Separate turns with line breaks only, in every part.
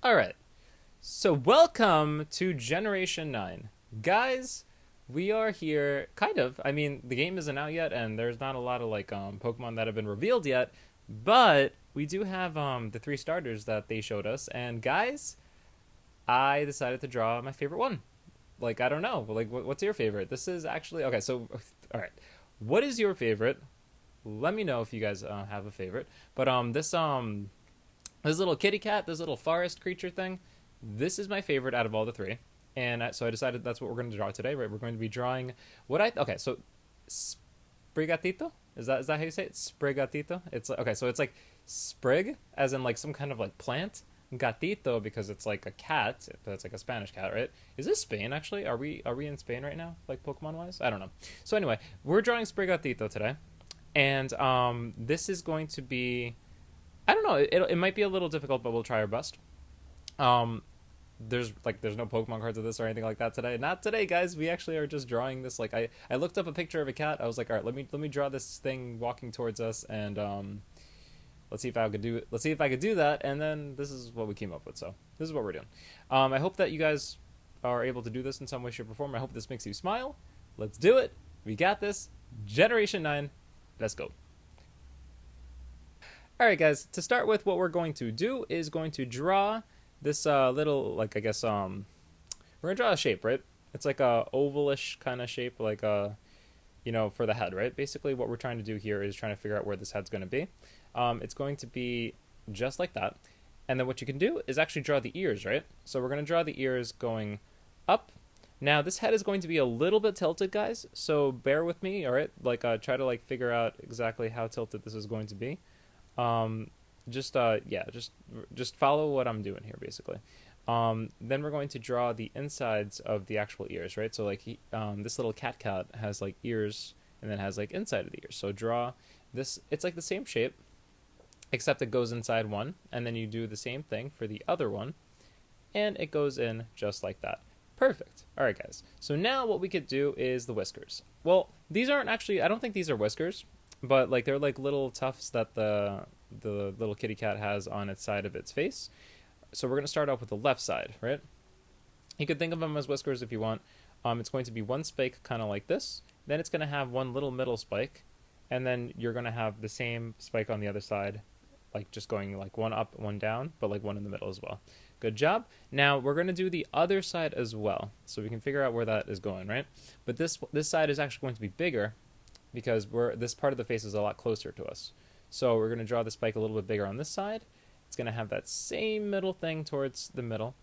All right. So welcome to Generation 9. Guys, we are here kind of. I mean, the game isn't out yet and there's not a lot of Pokemon that have been revealed yet, but we do have the three starters that they showed us, and guys, I decided to draw my favorite one. I don't know. What's your favorite? This is actually okay, so all right. What is your favorite? Let me know if you guys have a favorite. But this little kitty cat, this little forest creature thing, this is my favorite out of all the three. And so I decided that's what we're going to draw today, right? We're going to be drawing okay, so Sprigatito? Is that how you say it? Sprigatito? It's okay, so it's like sprig as in like some kind of like plant. Gatito because it's like a cat, but it's like a Spanish cat, right? Is this Spain actually? Are we in Spain right now, like Pokemon wise? I don't know. So anyway, we're drawing Sprigatito today, and this is going to be, I don't know, it might be a little difficult, but we'll try our best. Um, there's no Pokemon cards of this or anything like that today. Not today, guys. We actually are just drawing this. I looked up a picture of a cat. I was like, all right, let me draw this thing walking towards us, and let's see if I could do that. And then this is what we came up with. So this is what we're doing. I hope that you guys are able to do this in some way, shape, or form. I hope this makes you smile. Let's do it. We got this. Generation 9. Let's go. All right, guys. To start with, what we're going to do is going to draw this little, we're gonna draw a shape, right? It's like a ovalish kind of shape, for the head, right? Basically, what we're trying to do here is trying to figure out where this head's going to be. It's going to be just like that. And then what you can do is actually draw the ears, right? So we're going to draw the ears going up. Now, this head is going to be a little bit tilted, guys. So bear with me, all right? Try to figure out exactly how tilted this is going to be. Just follow what I'm doing here, basically. Then we're going to draw the insides of the actual ears, right? So this little cat has ears and then has inside of the ears. So draw this. It's like the same shape, except it goes inside one, and then you do the same thing for the other one, and it goes in just like that. Perfect. All right, guys. So now what we could do is the whiskers. Well, these aren't actually. I don't think these are whiskers, but they're like little tufts that the little kitty cat has on its side of its face. So we're going to start off with the left side, right? You could think of them as whiskers if you want. It's going to be one spike kind of like this. Then it's going to have one little middle spike. And then you're going to have the same spike on the other side, just going one up, one down, but one in the middle as well. Good job. Now we're going to do the other side as well, so we can figure out where that is going, right? But this side is actually going to be bigger because this part of the face is a lot closer to us. So we're going to draw the spike a little bit bigger on this side. It's going to have that same middle thing towards the middle.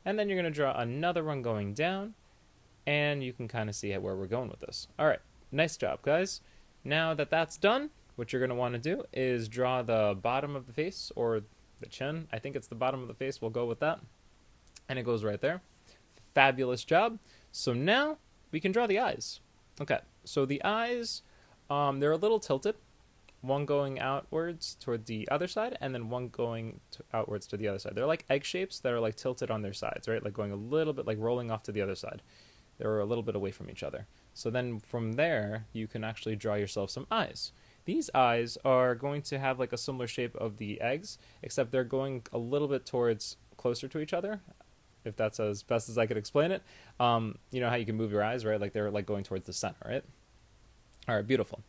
And then you're going to draw another one going down. And you can kind of see where we're going with this. All right. Nice job, guys. Now that that's done, what you're going to want to do is draw the bottom of the face or the chin. I think it's the bottom of the face. We'll go with that. And it goes right there. Fabulous job. So now we can draw the eyes. Okay. So the eyes, they're a little tilted. One going outwards toward the other side, and then one going outwards to the other side. They're like egg shapes that are tilted on their sides, right? Going a little bit, rolling off to the other side. They're a little bit away from each other. So then from there, you can actually draw yourself some eyes. These eyes are going to have a similar shape of the eggs, except they're going a little bit towards closer to each other, if that's as best as I could explain it. You know how you can move your eyes, right? They're going towards the center, right? All right, beautiful.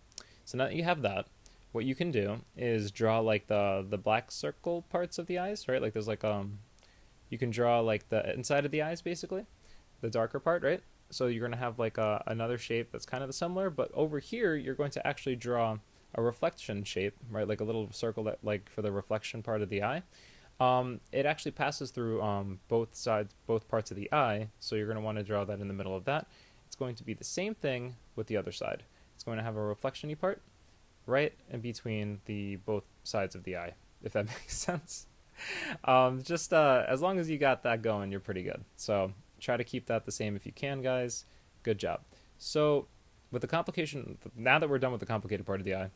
So now that you have that, what you can do is draw the black circle parts of the eyes, right? There's you can draw the inside of the eyes, basically, the darker part, right? So you're going to have another shape that's kind of similar, but over here you're going to actually draw a reflection shape, right? A little circle that for the reflection part of the eye. It actually passes through both parts of the eye, so you're going to want to draw that in the middle of that. It's going to be the same thing with the other side. It's going to have a reflection-y part right in between the both sides of the eye, if that makes sense. As long as you got that going, you're pretty good. So try to keep that the same if you can, guys. Good job. So with the complication, now that we're done with the complicated part of the eye,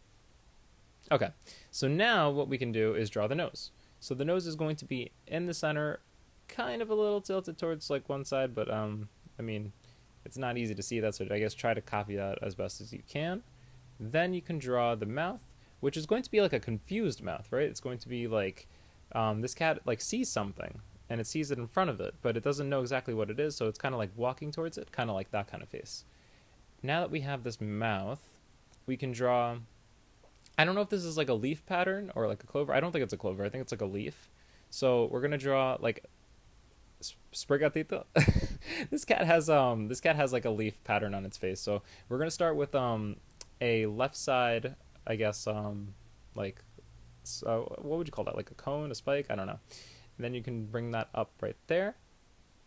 okay, so now what we can do is draw the nose. So the nose is going to be in the center, kind of a little tilted towards one side, but I mean, it's not easy to see that, so I guess try to copy that as best as you can. Then you can draw the mouth, which is going to be a confused mouth, right? It's going to be this cat sees something, and it sees it in front of it, but it doesn't know exactly what it is, so it's kind of like walking towards it, kind of like that kind of face. Now that we have this mouth, we can draw, I don't know if this is like a leaf pattern or like a clover. I don't think it's a clover. I think it's like a leaf. So we're going to draw like Sprigatito. This cat has like a leaf pattern on its face. So we're going to start with a left side, I guess, like, so what would you call that? Like a cone, a spike? I don't know. And then you can bring that up right there.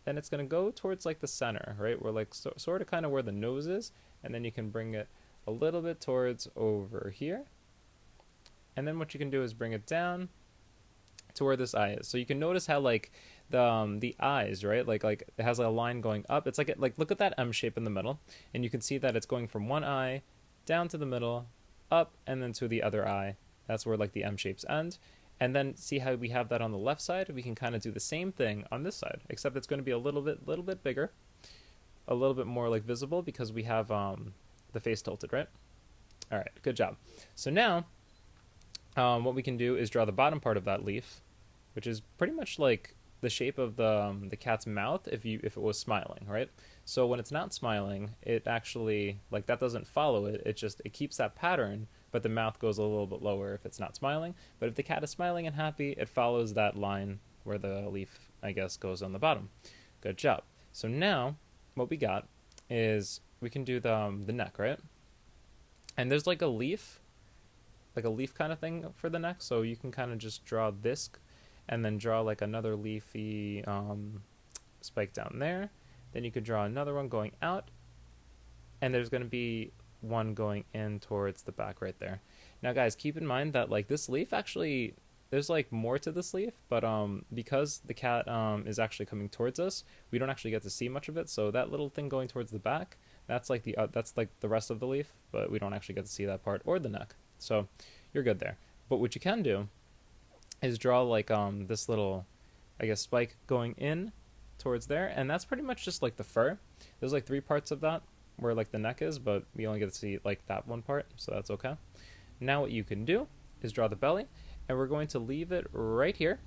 Then it's going to go towards like the center, right? Where like sort of kind of where the nose is. And then you can bring it a little bit towards over here. And then what you can do is bring it down to where this eye is. So you can notice how like the eyes, right? Like it has a line going up. It's like look at that M shape in the middle, and you can see that it's going from one eye down to the middle, up, and then to the other eye. That's where like the M shapes end. And then see how we have that on the left side? We can kind of do the same thing on this side, except it's going to be a little bit bigger, a little bit more like visible because we have the face tilted, right? All right, good job. So now what we can do is draw the bottom part of that leaf, which is pretty much like the shape of the cat's mouth if it was smiling, right? So when it's not smiling, it actually, like, that doesn't follow it. It keeps that pattern, but the mouth goes a little bit lower if it's not smiling. But if the cat is smiling and happy, it follows that line where the leaf, I guess, goes on the bottom. Good job. So now what we got is we can do the neck, right? And there's like a leaf kind of thing for the neck. So you can kind of just draw this and then draw like another leafy spike down there. Then you could draw another one going out, and there's going to be one going in towards the back right there. Now guys, keep in mind that like this leaf actually, there's like more to this leaf, but because the cat is actually coming towards us, we don't actually get to see much of it. So that little thing going towards the back, that's like the rest of the leaf, but we don't actually get to see that part or the neck. So you're good there. But what you can do is draw like this little, I guess, spike going in towards there, and that's pretty much just like the fur. There's like 3 parts of that where like the neck is, but we only get to see like that one part, so that's okay. Now what you can do is draw the belly, and we're going to leave it right here.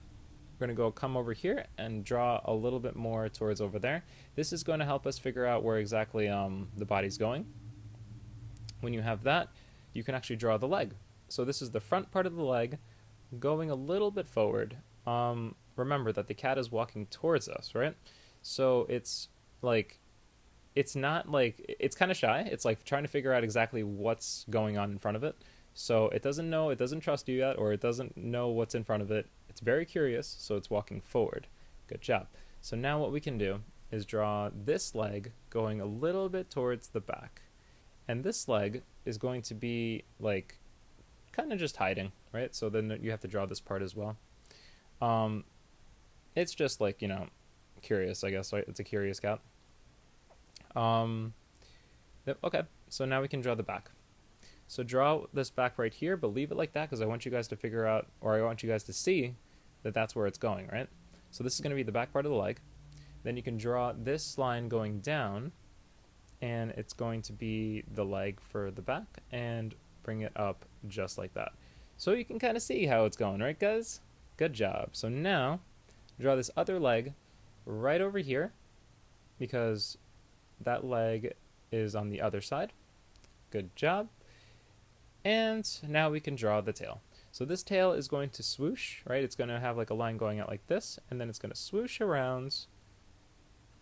We're going to come over here and draw a little bit more towards over there. This is going to help us figure out where exactly the body's going. When you have that, you can actually draw the leg. So this is the front part of the leg going a little bit forward. Remember that the cat is walking towards us, right? So it's like, it's not like, it's kind of shy. It's like trying to figure out exactly what's going on in front of it. So it doesn't know, it doesn't trust you yet, or it doesn't know what's in front of it. It's very curious, so it's walking forward. Good job. So now what we can do is draw this leg going a little bit towards the back. And this leg is going to be like kind of just hiding, right? So then you have to draw this part as well. It's just like, curious, I guess, right? It's a curious cat. Okay, so now we can draw the back. So draw this back right here, but leave it like that because I want you guys to figure out, or I want you guys to see that that's where it's going, right? So this is going to be the back part of the leg. Then you can draw this line going down, and it's going to be the leg for the back, and bring it up just like that. So you can kind of see how it's going, right, guys? Good job. So now draw this other leg right over here because that leg is on the other side. Good job. And now we can draw the tail. So this tail is going to swoosh, right? It's going to have like a line going out like this, and then it's going to swoosh around,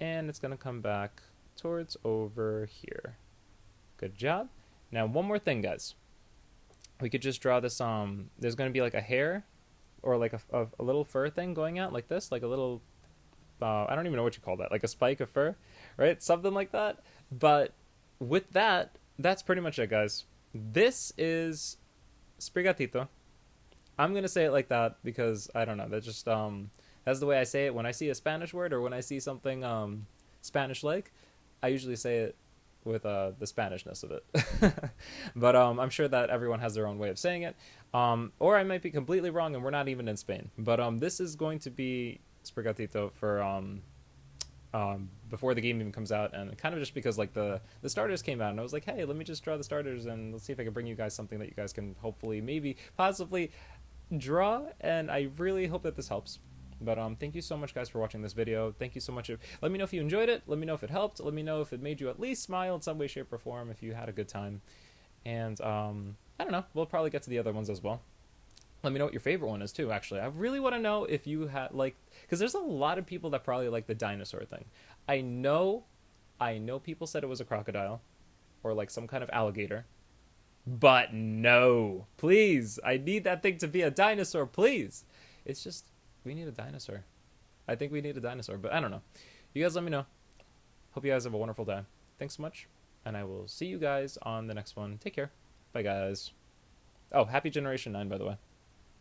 and it's going to come back towards over here. Good job. Now one more thing, guys. We could just draw this, there's going to be like a hair or like a little fur thing going out like this, like a little, I don't even know what you call that, like a spike of fur, right? Something like that. But with that, that's pretty much it, guys. This is Sprigatito. I'm going to say it like that because, I don't know, that's just, that's the way I say it. When I see a Spanish word or when I see something Spanish-like, I usually say it with the Spanishness of it. But I'm sure that everyone has their own way of saying it. Or I might be completely wrong and we're not even in Spain. But this is going to be Sprigatito for before the game even comes out, and kind of just because like the starters came out and I was like, hey, let me just draw the starters and let's see if I can bring you guys something that you guys can hopefully, maybe, possibly draw, and I really hope that this helps. But thank you so much, guys, for watching this video. Thank you so much. Let me know if you enjoyed it. Let me know if it helped. Let me know if it made you at least smile in some way, shape, or form, if you had a good time. And I don't know. We'll probably get to the other ones as well. Let me know what your favorite one is too, actually. I really want to know if you had, like, because there's a lot of people that probably like the dinosaur thing. I know people said it was a crocodile or like some kind of alligator. But no. Please. I need that thing to be a dinosaur, please. It's just, we need a dinosaur. I think we need a dinosaur, but I don't know. You guys let me know. Hope you guys have a wonderful day. Thanks so much, and I will see you guys on the next one. Take care. Bye, guys. Oh, happy Generation 9, by the way.